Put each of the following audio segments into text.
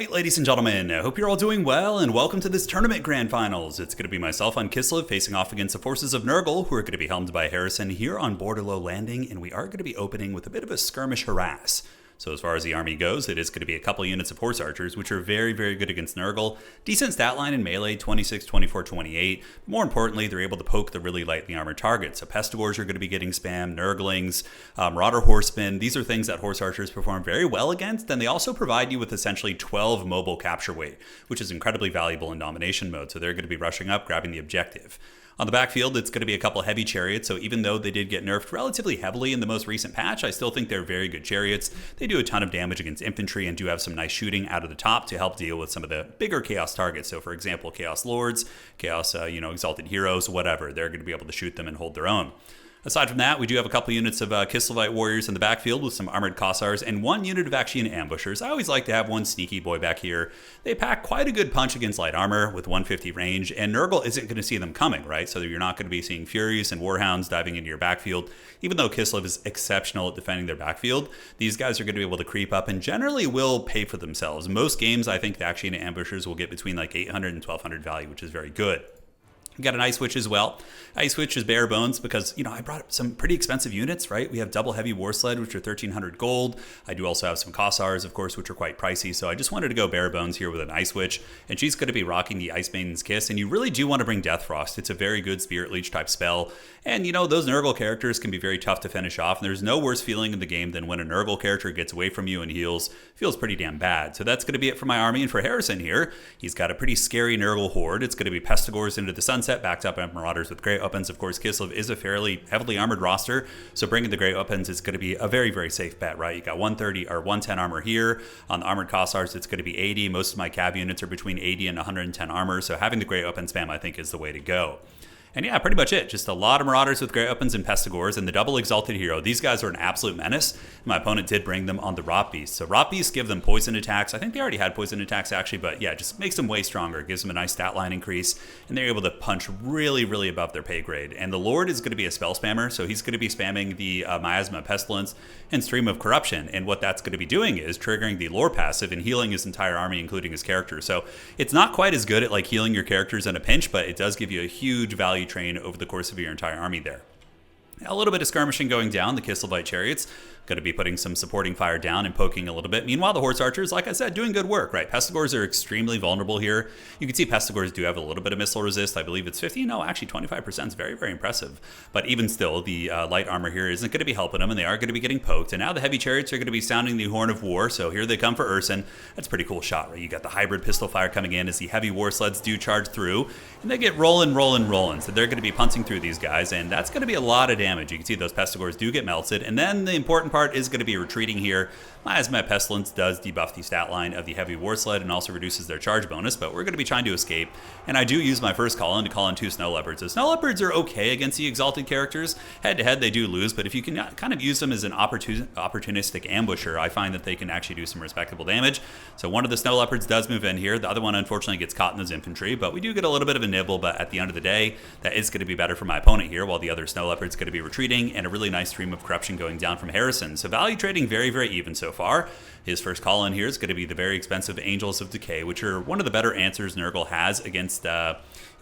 Alright, ladies and gentlemen, I hope you're all doing well, and welcome to this tournament grand finals. It's going to be myself on Kislev facing off against the forces of Nurgle, who are going to be helmed by Ursun here on Borderlow Landing, and we are going to be opening with a bit of a skirmish harass. So as far as the army goes, it is going to be a couple units of horse archers, which are very, very good against Nurgle. Decent stat line in melee, 26, 24, 28. More importantly, they're able to poke the really lightly armored targets. So Pestigors are going to be getting spammed, Nurglings, Marauder Horsemen. These are things that horse archers perform very well against, and they also provide you with essentially 12 mobile capture weight, which is incredibly valuable in domination mode. So they're going to be rushing up, grabbing the objective. On the backfield, it's going to be a couple heavy chariots, so even though they did get nerfed relatively heavily in the most recent patch, I still think they're very good chariots. They do a ton of damage against infantry and do have some nice shooting out of the top to help deal with some of the bigger chaos targets. So for example, chaos lords, chaos, exalted heroes, whatever, they're going to be able to shoot them and hold their own. Aside from that, we do have a couple units of Kislevite warriors in the backfield with some armored Kossars and one unit of Attrition ambushers. I always like to have one sneaky boy back here. They pack quite a good punch against light armor with 150 range, and Nurgle isn't going to see them coming, right? So you're not going to be seeing Furies and Warhounds diving into your backfield. Even though Kislev is exceptional at defending their backfield, these guys are going to be able to creep up and generally will pay for themselves. Most games, I think the Attrition ambushers will get between like 800 and 1200 value, which is very good. We got an Ice Witch as well. Ice Witch is bare bones because, I brought up some pretty expensive units, right? We have double heavy war sled, which are 1300 gold. I do also have some Kossars, of course, which are quite pricey. So I just wanted to go bare bones here with an Ice Witch, and she's going to be rocking the Ice Maiden's Kiss. And you really do want to bring Death Frost. It's a very good Spirit Leech type spell. And, those Nurgle characters can be very tough to finish off. And there's no worse feeling in the game than when a Nurgle character gets away from you and heals. Feels pretty damn bad. So that's going to be it for my army. And for Ursun here, he's got a pretty scary Nurgle horde. It's going to be Pestigors into the sunset, backed up by Marauders with great weapons. Of course, Kislev is a fairly heavily armored roster, so bringing the great weapons is going to be a very, very safe bet, right? You got 130 or 110 armor here. On the armored Kossars, it's going to be 80. Most of my cab units are between 80 and 110 armor, so having the great weapon spam, I think, is the way to go. And yeah, pretty much it. Just a lot of Marauders with great weapons and Pestigors, and the double Exalted Hero. These guys are an absolute menace. My opponent did bring them on the Rot Beasts. So Rot Beasts give them poison attacks. I think they already had poison attacks actually, but yeah, just makes them way stronger. Gives them a nice stat line increase, and they're able to punch really, really above their pay grade. And the Lord is going to be a spell spammer, so he's going to be spamming the Miasma Pestilence and Stream of Corruption. And what that's going to be doing is triggering the Lore passive and healing his entire army, including his character. So it's not quite as good at like healing your characters in a pinch, but it does give you a huge value train over the course of your entire army there. A little bit of skirmishing going down. The Kislevite Chariots going to be putting some supporting fire down and poking a little bit. Meanwhile, the horse archers, like I said, doing good work, right? Pestigors are extremely vulnerable here. You can see Pestigors do have a little bit of missile resist. I believe it's 50. No, actually 25% is very, very impressive. But even still, the light armor here isn't going to be helping them, and they are going to be getting poked. And now the heavy chariots are going to be sounding the horn of war. So here they come for Ursun. That's a pretty cool shot, right? You got the hybrid pistol fire coming in as the heavy war sleds do charge through, and they get rolling. So they're going to be punching through these guys, and that's going to be a lot of damage. You can see those Pestigors do get melted, and then the important part is going to be retreating here. Miasma Pestilence does debuff the stat line of the heavy war sled and also reduces their charge bonus, but we're going to be trying to escape. And I do use my first call-in to call in 2 Snow Leopards. The Snow Leopards are okay against the exalted characters. Head-to-head, they do lose, but if you can kind of use them as an opportunistic ambusher, I find that they can actually do some respectable damage. So one of the Snow Leopards does move in here. The other one, unfortunately, gets caught in those infantry, but we do get a little bit of a nibble, but at the end of the day, that is going to be better for my opponent here, while the other Snow Leopard's going to be retreating, and a really nice Stream of Corruption going down from Ursun. So value trading very, very even so far. His first call in here is going to be the very expensive Angels of Decay, which are one of the better answers Nurgle has against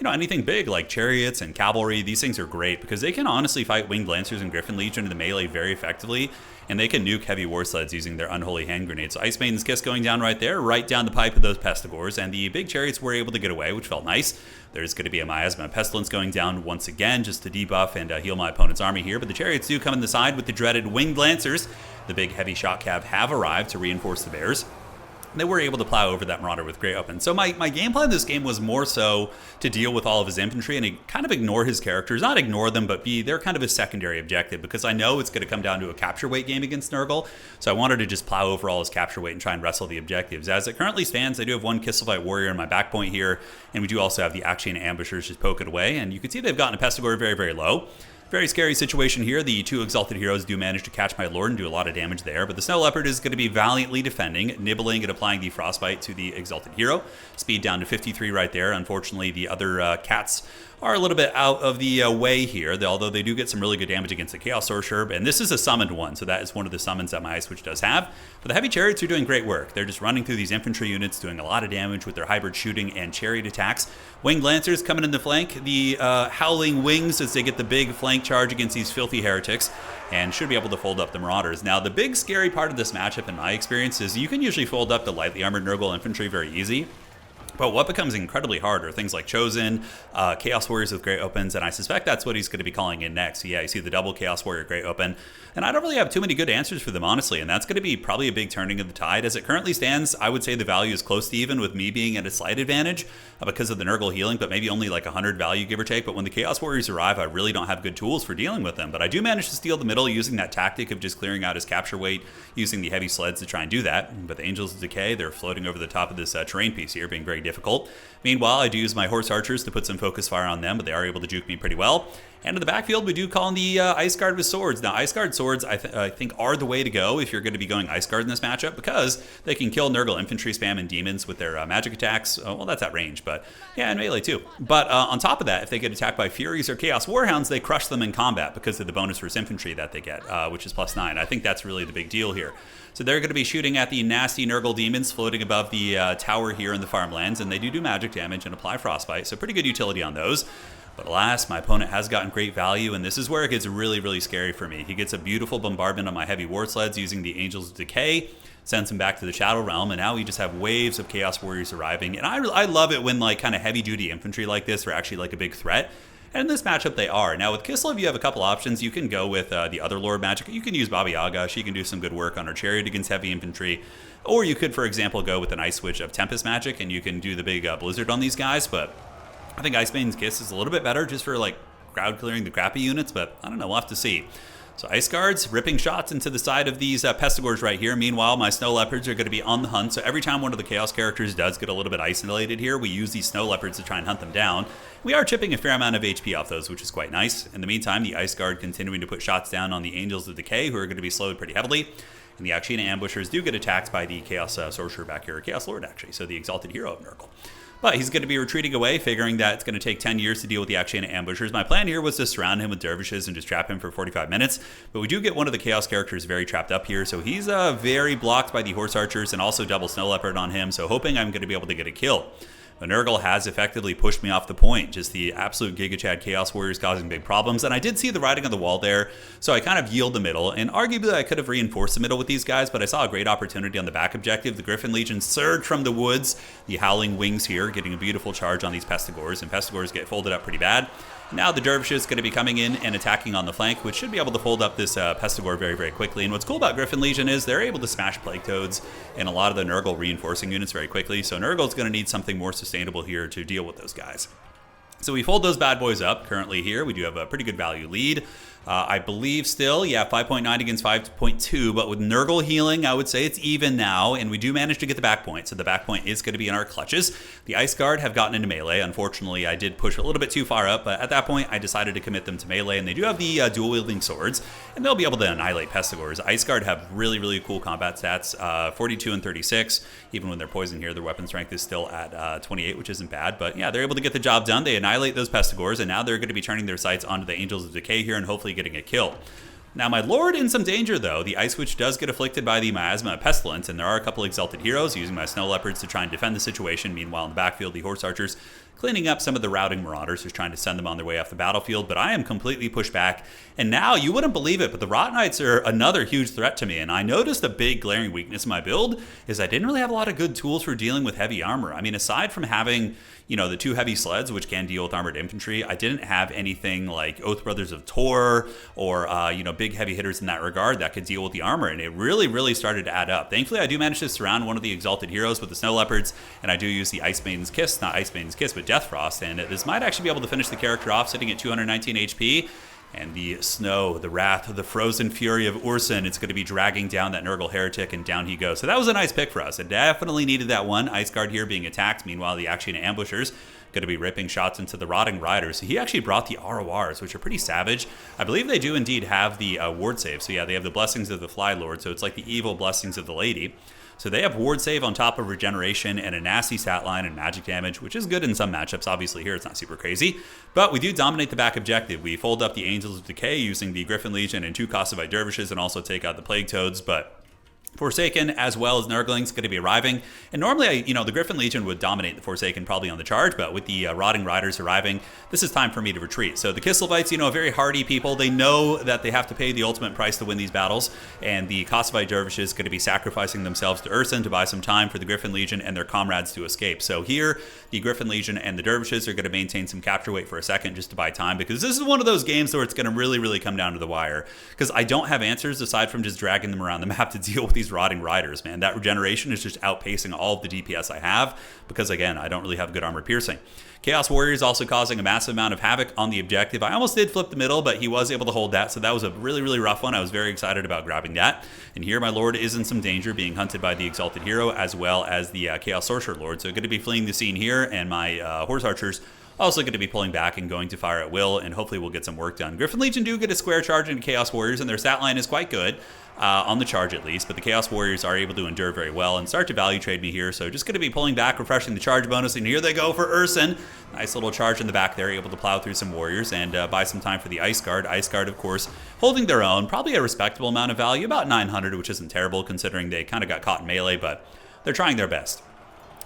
anything big like Chariots and Cavalry. These things are great because they can honestly fight Winged Lancers and Griffin Legion in the melee very effectively, and they can nuke heavy war sleds using their Unholy Hand Grenades. So Ice Maiden's Kiss going down right there, right down the pipe of those Pestigors, and the big Chariots were able to get away, which felt nice. There's going to be a Miasma Pestilence going down once again just to debuff and heal my opponent's army here, but the Chariots do come in the side with the dreaded Winged Lancers. The big heavy shot cav have arrived to reinforce the bears. They were able to plow over that Marauder with great weapons. So my game plan in this game was more so to deal with all of his infantry and kind of ignore his characters. Not ignore them, but they're kind of a secondary objective because I know it's going to come down to a capture weight game against Nurgle. So I wanted to just plow over all his capture weight and try and wrestle the objectives. As it currently stands, I do have one Kislevite warrior in my back point here, and we do also have the Attrition ambushers just poking away. And you can see they've gotten a Pestigor very, very low. Very scary situation here. The two Exalted Heroes do manage to catch my Lord and do a lot of damage there, but the Snow Leopard is going to be valiantly defending, nibbling and applying the Frostbite to the Exalted Hero. Speed down to 53 right there. Unfortunately, the other cats are a little bit out of the way here, although they do get some really good damage against the Chaos Sorcerer, and this is a summoned one, so that is one of the summons that my Ice Witch does have. But the Heavy Chariots are doing great work. They're just running through these infantry units, doing a lot of damage with their hybrid shooting and chariot attacks. Winged Lancers coming in the flank, the Howling Wings as they get the big flank charge against these filthy heretics, and should be able to fold up the Marauders. Now, the big scary part of this matchup, in my experience, is you can usually fold up the lightly armored Nurgle infantry very easy. But what becomes incredibly hard are things like Chosen, Chaos Warriors with Great Opens, and I suspect that's what he's going to be calling in next. So yeah, you see the double Chaos Warrior Great Open, and I don't really have too many good answers for them, honestly, and that's going to be probably a big turning of the tide. As it currently stands, I would say the value is close to even, with me being at a slight advantage because of the Nurgle healing, but maybe only like 100 value, give or take. But when the Chaos Warriors arrive, I really don't have good tools for dealing with them, but I do manage to steal the middle using that tactic of just clearing out his capture weight, using the heavy sleds to try and do that. But the Angels of Decay, they're floating over the top of this terrain piece here, being very difficult. Meanwhile, I do use my Horse Archers to put some focus fire on them, but they are able to juke me pretty well. And in the backfield, we do call in the Ice Guard with swords. Now, Ice Guard swords, I think, are the way to go if you're going to be going Ice Guard in this matchup, because they can kill Nurgle infantry spam and demons with their magic attacks. Well, that's at range, but yeah, and melee too. But on top of that, if they get attacked by Furies or Chaos Warhounds, they crush them in combat because of the bonus versus infantry that they get, which is +9. I think that's really the big deal here. So they're going to be shooting at the nasty Nurgle demons floating above the tower here in the farmlands, and they do magic damage and apply Frostbite, so pretty good utility on those. But alas, my opponent has gotten great value, and this is where it gets really, really scary for me. He gets a beautiful bombardment on my heavy war sleds using the Angels of Decay, sends him back to the Shadow Realm, and now we just have waves of Chaos Warriors arriving. And I love it when like kind of heavy-duty infantry like this are actually like a big threat. And in this matchup, they are. Now, with Kislev, you have a couple options. You can go with the other Lord magic. You can use Baba Yaga. She can do some good work on her Chariot against heavy infantry. Or you could, for example, go with an Ice Witch of Tempest magic, and you can do the big Blizzard on these guys. But I think Icebane's Kiss is a little bit better just for like crowd clearing the crappy units, but I don't know, we'll have to see. So Ice Guards ripping shots into the side of these Pestigors right here. Meanwhile, my Snow Leopards are going to be on the hunt. So every time one of the Chaos characters does get a little bit isolated here, we use these Snow Leopards to try and hunt them down. We are chipping a fair amount of HP off those, which is quite nice. In the meantime, the Ice Guard continuing to put shots down on the Angels of Decay, who are going to be slowed pretty heavily. And the Attrition ambushers do get attacked by the Chaos Sorcerer back here, Chaos Lord actually, so the Exalted Hero of Nurgle. But he's going to be retreating away, figuring that it's going to take 10 years to deal with the Attrition ambushers. My plan here was to surround him with dervishes and just trap him for 45 minutes. But we do get one of the Chaos characters very trapped up here. So he's very blocked by the Horse Archers and also double Snow Leopard on him. So hoping I'm going to be able to get a kill. But Nurgle has effectively pushed me off the point. Just the absolute Giga Chad Chaos Warriors causing big problems. And I did see the writing on the wall there, so I kind of yield the middle. And arguably I could have reinforced the middle with these guys, but I saw a great opportunity on the back objective. The Griffin Legion surge from the woods. The Howling Wings here getting a beautiful charge on these Pestigors, and Pestigors get folded up pretty bad. Now the Dervish is going to be coming in and attacking on the flank, which should be able to fold up this Pestigor very, very quickly. And what's cool about Griffin Legion is they're able to smash Plague Toads and a lot of the Nurgle reinforcing units very quickly. So Nurgle's going to need something more sustainable here to deal with those guys. So we fold those bad boys up currently here. We do have a pretty good value lead. I believe still, yeah, 5.9 against 5.2, but with Nurgle healing, I would say it's even now, and we do manage to get the back point, so the back point is going to be in our clutches. The Ice Guard have gotten into melee. Unfortunately, I did push a little bit too far up, but at that point, I decided to commit them to melee, and they do have the dual-wielding swords, and they'll be able to annihilate Pestigors. Ice Guard have really, really cool combat stats, 42 and 36. Even when they're poisoned here, their weapon strength is still at 28, which isn't bad, but yeah, they're able to get the job done. They annihilate those Pestigors, and now they're going to be turning their sights onto the Angels of Decay here and hopefully getting a kill. Now, my Lord in some danger, though. The Ice Witch does get afflicted by the Miasma Pestilence, and there are a couple Exalted Heroes using my Snow Leopards to try and defend the situation. Meanwhile, in the backfield, the Horse Archers cleaning up some of the routing Marauders who's trying to send them on their way off the battlefield, but I am completely pushed back. And now, you wouldn't believe it, but the Rot Knights are another huge threat to me, and I noticed a big glaring weakness in my build is I didn't really have a lot of good tools for dealing with heavy armor. I mean, aside from having, you know, the two heavy sleds, which can deal with armored infantry, I didn't have anything like Oath Brothers of Tor or, you know, big heavy hitters in that regard that could deal with the armor, and it really, really started to add up. Thankfully, I do manage to surround one of the Exalted Heroes with the Snow Leopards, and I do use the Ice Maiden's Kiss, not Ice Maiden's Kiss, but Death Frost, and this might actually be able to finish the character off sitting at 219 HP. And the snow, the wrath, the frozen fury of Ursun, it's going to be dragging down that Nurgle heretic, and down he goes. So that was a nice pick for us. It definitely needed that one. Ice Guard here being attacked. Meanwhile, the Attrition ambushers going to be ripping shots into the Rotting Riders. So he actually brought the RORs, which are pretty savage. I believe they do indeed have the ward save. So yeah, they have the Blessings of the Fly Lord, so it's like the evil Blessings of the Lady. So they have ward save on top of regeneration and a nasty stat line and magic damage, which is good in some matchups. Obviously here it's not super crazy, but we do dominate the back objective. We fold up the Angels of Decay using the Griffin Legion and 2 Kislev Dervishes and also take out the Plague Toads, but Forsaken as well as Nurgling's going to be arriving. And normally, the Griffin Legion would dominate the Forsaken probably on the charge, but with the Rotting Riders arriving, this is time for me to retreat. So the Kislevites, very hardy people. They know that they have to pay the ultimate price to win these battles, and the Kislev Dervishes going to be sacrificing themselves to Ursun to buy some time for the Griffin Legion and their comrades to escape. So here, the Griffin Legion and the Dervishes are going to maintain some capture weight for a second just to buy time, because this is one of those games where it's going to really, really come down to the wire, because I don't have answers aside from just dragging them around the map to deal with these Rotting Riders, man. That regeneration is just outpacing all of the DPS I have because, again, I don't really have good armor piercing. Chaos Warriors also causing a massive amount of havoc on the objective. I almost did flip the middle, but he was able to hold that, so that was a really, really rough one. I was very excited about grabbing that. And here my Lord is in some danger, being hunted by the Exalted Hero as well as the Chaos Sorcerer Lord. So going to be fleeing the scene here, and my Horse Archers also going to be pulling back and going to fire at will, and hopefully we'll get some work done. Griffin Legion do get a square charge into Chaos Warriors, and their stat line is quite good, on the charge at least, but the Chaos Warriors are able to endure very well and start to value trade me here, so just going to be pulling back, refreshing the charge bonus, and here they go for Ursun. Nice little charge in the back there, able to plow through some warriors and buy some time for the Ice Guard. Ice Guard, of course, holding their own, probably a respectable amount of value, about 900, which isn't terrible considering they kind of got caught in melee, but they're trying their best.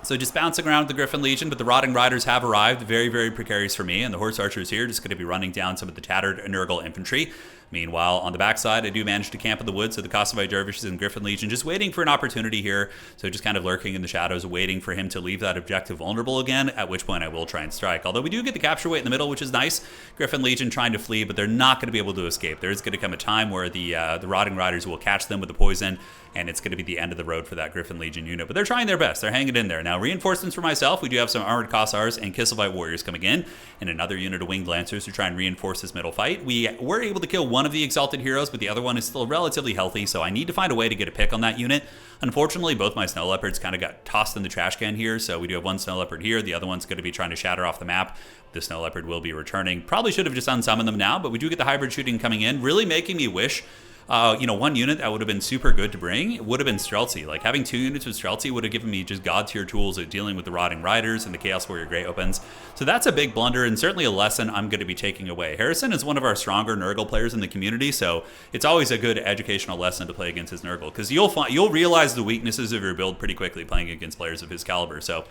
So just bouncing around with the Griffin Legion, but the Rotting Riders have arrived. Very, very precarious for me, and the Horse Archers here just going to be running down some of the tattered Nurgle infantry. Meanwhile, on the backside, I do manage to camp in the woods, so the Kislev Dervishes and Griffin Legion just waiting for an opportunity here. So just kind of lurking in the shadows, waiting for him to leave that objective vulnerable again, at which point I will try and strike. Although we do get the capture weight in the middle, which is nice. Griffin Legion trying to flee, but they're not going to be able to escape. There is going to come a time where the Rotting Riders will catch them with the poison, and it's going to be the end of the road for that Griffin Legion unit. But they're trying their best. They're hanging in there. Now, reinforcements for myself. We do have some Armored Kossars and Kislevite Warriors coming in, and another unit of Winged Lancers to try and reinforce this middle fight. We were able to kill one of the Exalted Heroes, but the other one is still relatively healthy, so I need to find a way to get a pick on that unit. Unfortunately, both my Snow Leopards kind of got tossed in the trash can here, so we do have one Snow Leopard here. The other one's going to be trying to shatter off the map. The Snow Leopard will be returning. Probably should have just unsummoned them now, but we do get the hybrid shooting coming in, really making me wish one unit that would have been super good to bring would have been Streltsy. Like, having 2 units with Streltsy would have given me just god-tier tools at dealing with the Rotting Riders and the Chaos Warrior Grey Opens. So that's a big blunder, and certainly a lesson I'm going to be taking away. Harrison is one of our stronger Nurgle players in the community, so it's always a good educational lesson to play against his Nurgle, because you'll realize the weaknesses of your build pretty quickly playing against players of his caliber. So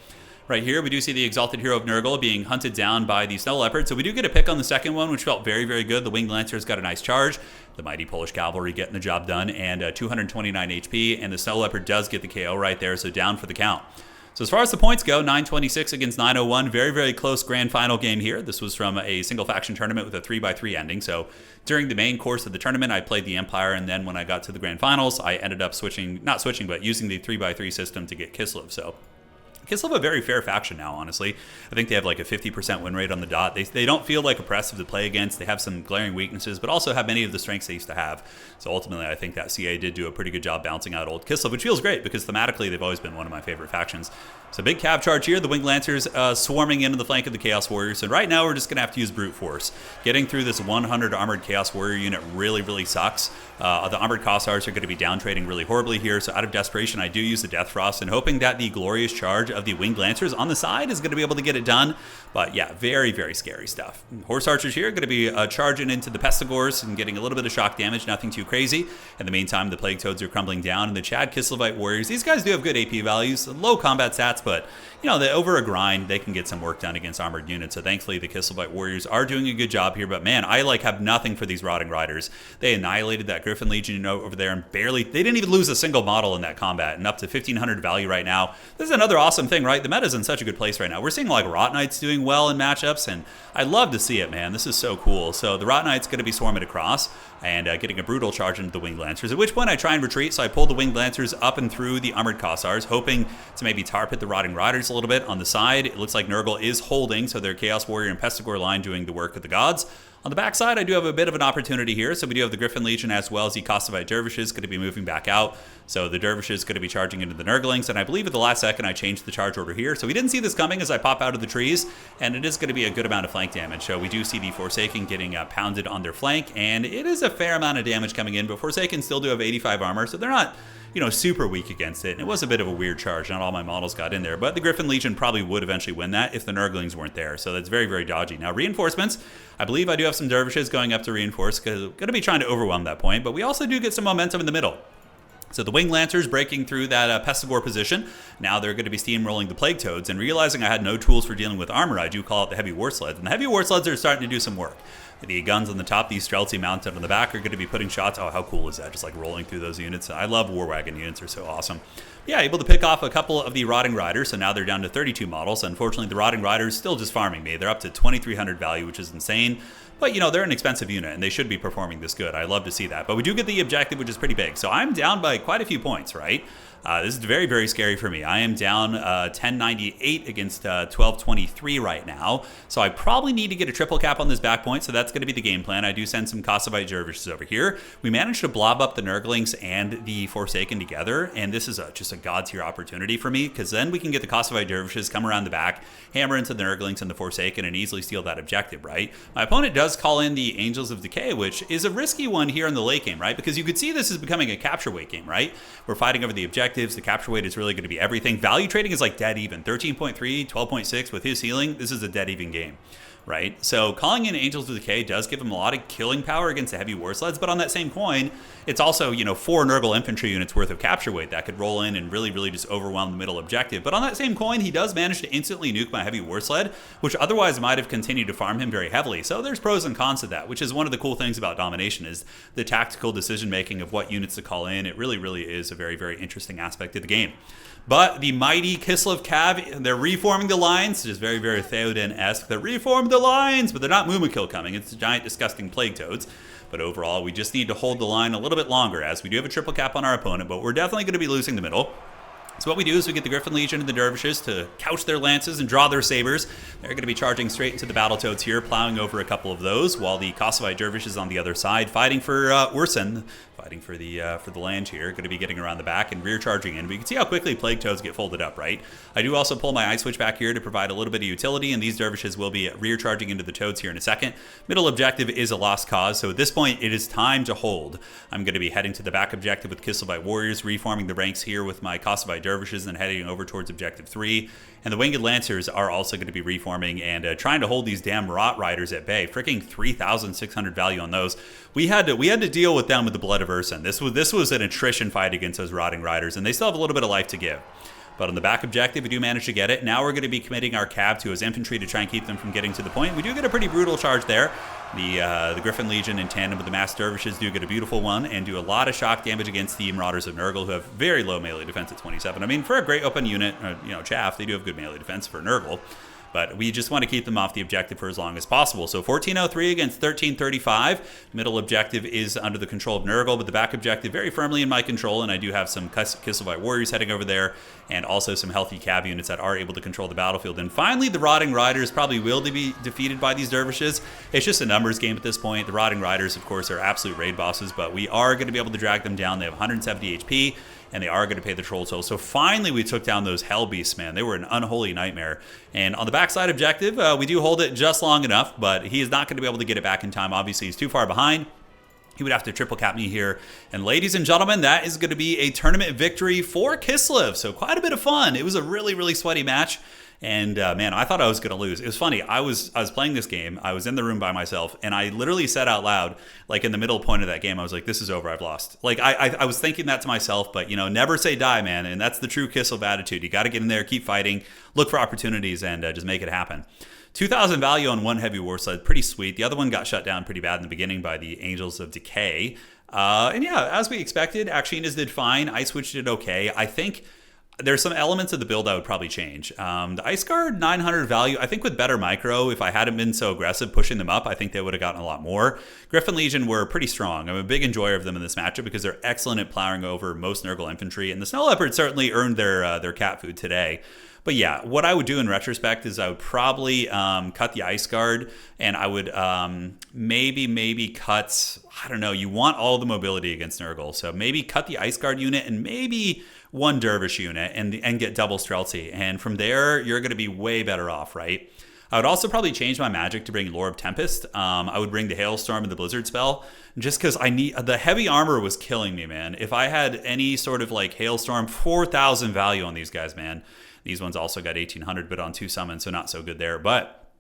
right here, we do see the Exalted Hero of Nurgle being hunted down by the Snow Leopard. So we do get a pick on the second one, which felt very, very good. The Winged Lancer's got a nice charge. The Mighty Polish Cavalry getting the job done, and 229 HP. And the Snow Leopard does get the KO right there, so down for the count. So as far as the points go, 926 against 901. Very, very close grand final game here. This was from a single faction tournament with a 3x3 ending. So during the main course of the tournament, I played the Empire, and then when I got to the grand finals, I ended up using the 3x3 system to get Kislev. So Kislev a very fair faction now, honestly. I think they have like a 50% win rate on the dot. They don't feel like oppressive to play against. They have some glaring weaknesses, but also have many of the strengths they used to have. So ultimately, I think that CA did do a pretty good job bouncing out old Kislev, which feels great because thematically, they've always been one of my favorite factions. So big cav charge here. The Winged Lancers swarming into the flank of the Chaos Warriors. So right now, we're just going to have to use brute force. Getting through this 100 armored Chaos Warrior unit really, really sucks. The Armored Kossars are going to be down trading really horribly here. So out of desperation, I do use the Death Frost and hoping that the glorious charge of the Winged Lancers on the side is going to be able to get it done. But yeah, very, very scary stuff. Horse Archers here are going to be charging into the Pestigors and getting a little bit of shock damage, nothing too crazy. In the meantime, the Plague Toads are crumbling down, and the Chad Kislevite Warriors, these guys do have good AP values, low combat stats, but over a grind, they can get some work done against armored units. So thankfully, the Kislevite Warriors are doing a good job here. But man, I have nothing for these Rotting Riders. They annihilated that Griffin Legion over there, and they didn't even lose a single model in that combat, and up to 1500 value right now. This is another awesome thing, right? The meta's in such a good place right now. We're seeing like Rot Knights doing well in matchups, and I love to see it, man. This is so cool. So the Rot Knight's going to be swarming across and getting a brutal charge into the Winged Lancers, at which point I try and retreat. So I pull the Winged Lancers up and through the Armored Kossars, hoping to maybe tar pit the Rotting Riders a little bit on the side. It looks like Nurgle is holding, so their Chaos Warrior and Pestigor line doing the work of the gods. On the backside, I do have a bit of an opportunity here. So we do have the Griffin Legion as well as the Kislev Dervishes going to be moving back out. So the Dervishes going to be charging into the Nurglings, and I believe at the last second I changed the charge order here. So we didn't see this coming as I pop out of the trees, and it is going to be a good amount of flank damage. So we do see the Forsaken getting pounded on their flank, and it is a fair amount of damage coming in, but Forsaken still do have 85 armor, so they're not, super weak against it. And it was a bit of a weird charge. Not all my models got in there, but the Griffin Legion probably would eventually win that if the Nurglings weren't there. So that's very, very dodgy. Now, reinforcements, I believe I do have some Dervishes going up to reinforce, because I'm going to be trying to overwhelm that point, but we also do get some momentum in the middle. So the Winged Lancers breaking through that Pestigore position. Now they're going to be steamrolling the Plague Toads, and realizing I had no tools for dealing with armor, I do call out the Heavy War Sleds, and the Heavy War Sleds are starting to do some work. The guns on the top, these Streltsy mounted on the back, are going to be putting shots. Oh, how cool is that? Just like rolling through those units. I love War Wagon units. They're so awesome. Yeah, able to pick off a couple of the Rotting Riders, so now they're down to 32 models. Unfortunately, the Rotting Riders still just farming me. They're up to 2,300 value, which is insane. But, they're an expensive unit, and they should be performing this good. I love to see that. But we do get the objective, which is pretty big. So I'm down by quite a few points, right? This is very, very scary for me. I am down 1098 against 1223 right now. So I probably need to get a triple cap on this back point. So that's going to be the game plan. I do send some Kislev Dervishes over here. We managed to blob up the Nurglings and the Forsaken together. And this is just a god tier opportunity for me, because then we can get the Kislev Dervishes, come around the back, hammer into the Nurglings and the Forsaken, and easily steal that objective, right? My opponent does call in the Angels of Decay, which is a risky one here in the late game, right? Because you could see this is becoming a capture weight game, right? We're fighting over the objectives. The capture weight is really going to be everything. Value trading is like dead even. 13.3, 12.6 with his healing. This is a dead even game, right? So calling in Angels of Decay does give him a lot of killing power against the Heavy War Sleds, but on that same coin, it's also, 4 Nurgle infantry units worth of capture weight that could roll in and really, really just overwhelm the middle objective. But on that same coin, he does manage to instantly nuke my Heavy War Sled, which otherwise might have continued to farm him very heavily. So there's pros and cons to that, which is one of the cool things about Domination, is the tactical decision making of what units to call in. It really, really is a very, very interesting aspect of the game. But the mighty Kislev Cav, they're reforming the lines, just very, very Theoden-esque. They're reformed the lines, but they're not Mumakil coming. It's giant, disgusting Plague Toads. But overall, we just need to hold the line a little bit longer, as we do have a triple cap on our opponent, but we're definitely going to be losing the middle. So what we do is we get the Griffin Legion and the Dervishes to couch their lances and draw their sabers. They're going to be charging straight into the Battletoads here, plowing over a couple of those, while the Kislev Dervishes on the other side, fighting for Ursun, fighting for the land here, going to be getting around the back and rear charging in. We can see how quickly Plague Toads get folded up, right? I do also pull my Ice Switch back here to provide a little bit of utility, and these Dervishes will be rear charging into the Toads here in a second. Middle objective is a lost cause, so at this point, it is time to hold. I'm going to be heading to the back objective with Kislev Warriors, reforming the ranks here with my Kislev Dervishes, and heading over towards objective 3. And the Winged Lancers are also going to be reforming and trying to hold these damn Rot Riders at bay. Freaking 3,600 value on those. We had to deal with them with the blood of Ursun. This was an attrition fight against those Rotting Riders, and they still have a little bit of life to give. But on the back objective, we do manage to get it. Now we're going to be committing our Cav to his infantry to try and keep them from getting to the point. We do get a pretty brutal charge there. The Griffin Legion in tandem with the Mass Dervishes do get a beautiful one and do a lot of shock damage against the Marauders of Nurgle, who have very low melee defense at 27. I mean, for a great open unit, chaff, they do have good melee defense for Nurgle. But we just want to keep them off the objective for as long as possible. So 1403 against 1335. Middle objective is under the control of Nurgle, but the back objective very firmly in my control, and I do have some Kislev Warriors heading over there, and also some healthy Cav units that are able to control the battlefield. And finally, the Rotting Riders probably will be defeated by these Dervishes. It's just a numbers game at this point. The Rotting Riders, of course, are absolute raid bosses, but we are going to be able to drag them down. They have 170 HP. And they are going to pay the troll toll. So finally, we took down those Hell Beasts, man. They were an unholy nightmare. And on the backside objective, we do hold it just long enough, but he is not going to be able to get it back in time. Obviously, he's too far behind. He would have to triple cap me here. And ladies and gentlemen, that is going to be a tournament victory for Kislev. So quite a bit of fun. It was a really, really sweaty match. And man, I thought I was going to lose. It was funny. I was playing this game. I was in the room by myself, and I literally said out loud, like in the middle point of that game, I was like, "This is over. I've lost." Like I was thinking that to myself, but never say die, man. And that's the true Kislev attitude. You got to get in there, keep fighting, look for opportunities, and just make it happen. 2,000 value on one Heavy War Sled, pretty sweet. The other one got shut down pretty bad in the beginning by the Angels of Decay. And yeah, as we expected, Akshinas did fine. Ice Switch did okay. I think there's some elements of the build I would probably change. The Ice Guard 900 value, I think with better micro, if I hadn't been so aggressive pushing them up, I think they would have gotten a lot more. Griffin Legion were pretty strong. I'm a big enjoyer of them in this matchup because they're excellent at plowing over most Nurgle infantry, and the Snow Leopards certainly earned their cat food today. But yeah, what I would do in retrospect is I would probably cut the Ice Guard, and I would maybe cut, I don't know, you want all the mobility against Nurgle. So maybe cut the Ice Guard unit and maybe one Dervish unit and get double Streltsy. And from there, you're going to be way better off, right? I would also probably change my magic to bring Lore of Tempest. I would bring the Hailstorm and the Blizzard spell, just because the heavy armor was killing me, man. If I had any sort of like Hailstorm, 4,000 value on these guys, man. These ones also got 1,800, but on 2 summons, so not so good there. But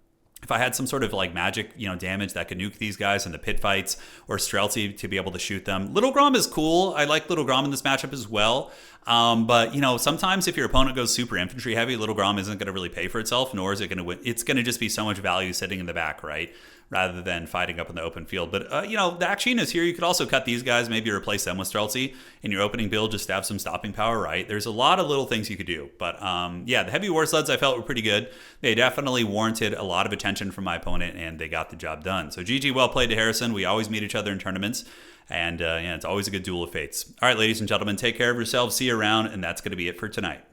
if I had some sort of like magic, damage that could nuke these guys in the pit fights, or Streltsy to be able to shoot them. Little Grom is cool. I like Little Grom in this matchup as well. But sometimes if your opponent goes super infantry heavy, Little Grom isn't going to really pay for itself, nor is it going to win. It's going to just be so much value sitting in the back, right? Rather than fighting up in the open field. But, the action is here. You could also cut these guys, maybe replace them with Streltsy in your opening build, just to have some stopping power, right? There's a lot of little things you could do. But, the heavy war sleds I felt were pretty good. They definitely warranted a lot of attention from my opponent, and they got the job done. So GG, well played to Harrison. We always meet each other in tournaments. And, it's always a good duel of fates. All right, ladies and gentlemen, take care of yourselves. See you around. And that's going to be it for tonight.